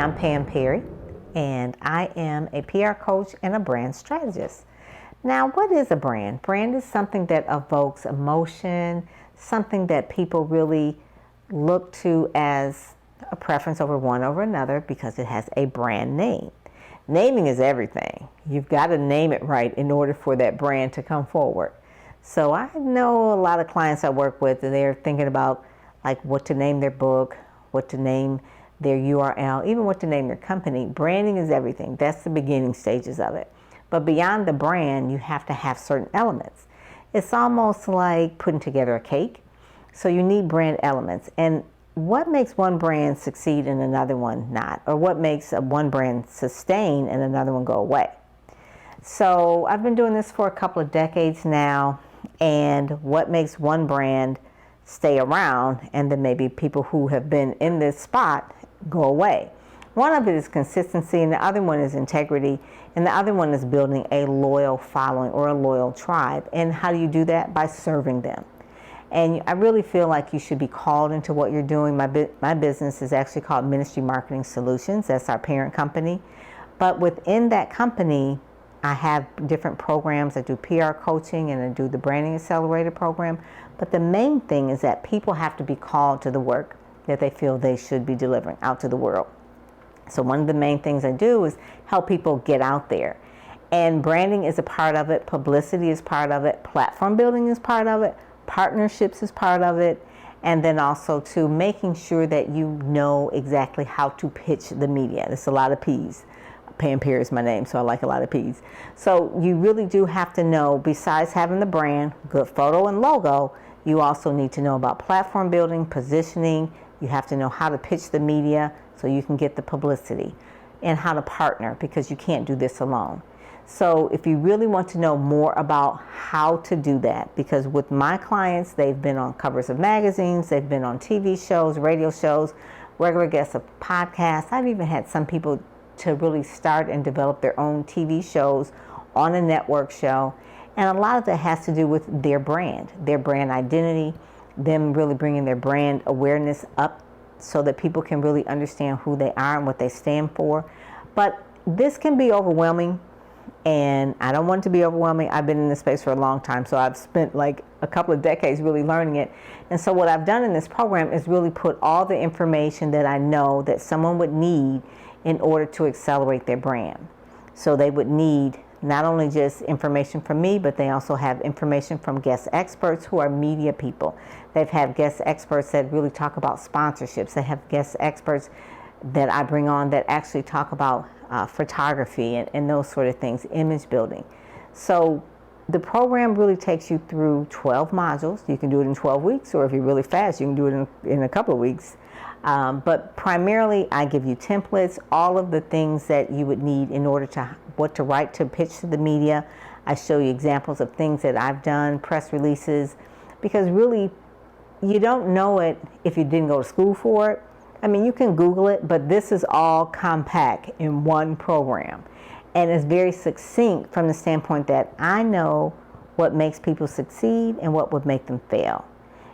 I'm Pam Perry, and I am a PR coach and a brand strategist. Now, what is a brand? Brand is something that evokes emotion, something that people really look to as a preference over one over another because it has a brand name. Naming is everything. You've got to name it right in order for that brand to come forward. So I know a lot of clients I work with, and they're thinking about like what to name their book, what to name their URL, even what to name their company. Branding is everything. That's the beginning stages of it. But beyond the brand, you have to have certain elements. It's almost like putting together a cake. So you need brand elements. And what makes one brand succeed and another one not? Or what makes one brand sustain and another one go away? So I've been doing this for a couple of decades now. And what makes one brand stay around and then maybe people who have been in this spot go away? One of it is consistency, and the other one is integrity, and the other one is building a loyal following or a loyal tribe. And how do you do that? By serving them. And I really feel like you should be called into what you're doing. My business is actually called Ministry Marketing Solutions. That's our parent company. But within that company, I have different programs. I do PR coaching and I do the Branding Accelerator program. But the main thing is that people have to be called to the work that they feel they should be delivering out to the world. So one of the main things I do is help people get out there. And branding is a part of it. Publicity is part of it. Platform building is part of it. Partnerships is part of it. And then also to making sure that you know exactly how to pitch the media. There's a lot of P's. Pam Perry is my name, so I like a lot of P's. So you really do have to know, besides having the brand, good photo and logo, you also need to know about platform building, positioning. You have to know how to pitch the media so you can get the publicity, and how to partner, because you can't do this alone. So if you really want to know more about how to do that, because with my clients, they've been on covers of magazines, they've been on TV shows, radio shows, regular guests of podcasts. I've even had some people to really start and develop their own TV shows on a network show. And a lot of that has to do with their brand identity, them really bringing their brand awareness up so that people can really understand who they are and what they stand for. But this can be overwhelming, and I don't want it to be overwhelming. I've been in this space for a long time, so I've spent like a couple of decades really learning it. And so what I've done in this program is really put all the information that I know that someone would need in order to accelerate their brand. So they would need not only just information from me, but they also have information from guest experts who are media people. They've had guest experts that really talk about sponsorships. They have guest experts that I bring on that actually talk about photography and those sort of things, image building. So the program really takes you through 12 modules. You can do it in 12 weeks, or if you're really fast, you can do it in a couple of weeks. But primarily, I give you templates, all of the things that you would need in order to what to write to pitch to the media. I show you examples of things that I've done, press releases, because really, you don't know it if you didn't go to school for it. I mean, you can Google it, but this is all compact in one program. And it's very succinct from the standpoint that I know what makes people succeed and what would make them fail.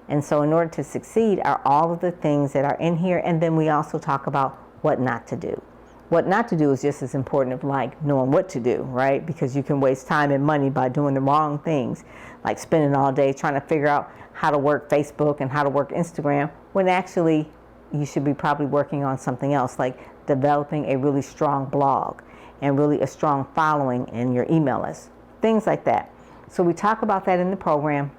And so in order to succeed are all of the things that are in here. And then we also talk about what not to do. What not to do is just as important of like knowing what to do, right? Because you can waste time and money by doing the wrong things, like spending all day trying to figure out how to work Facebook and how to work Instagram, when actually you should be probably working on something else, like developing a really strong blog and really a strong following in your email list, things like that. So we talk about that in the program.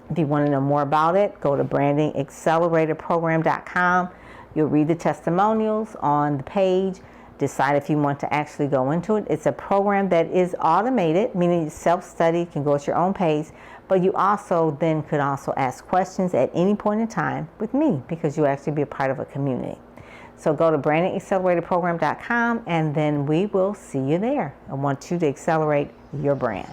If you want to know more about it, go to brandingacceleratorprogram.com. You'll read the testimonials on the page, decide if you want to actually go into it. It's a program that is automated, meaning self-study, you can go at your own pace, but you also then could also ask questions at any point in time with me, because you actually be a part of a community. So go to brandingacceleratorprogram.com, and then we will see you there. I want you to accelerate your brand.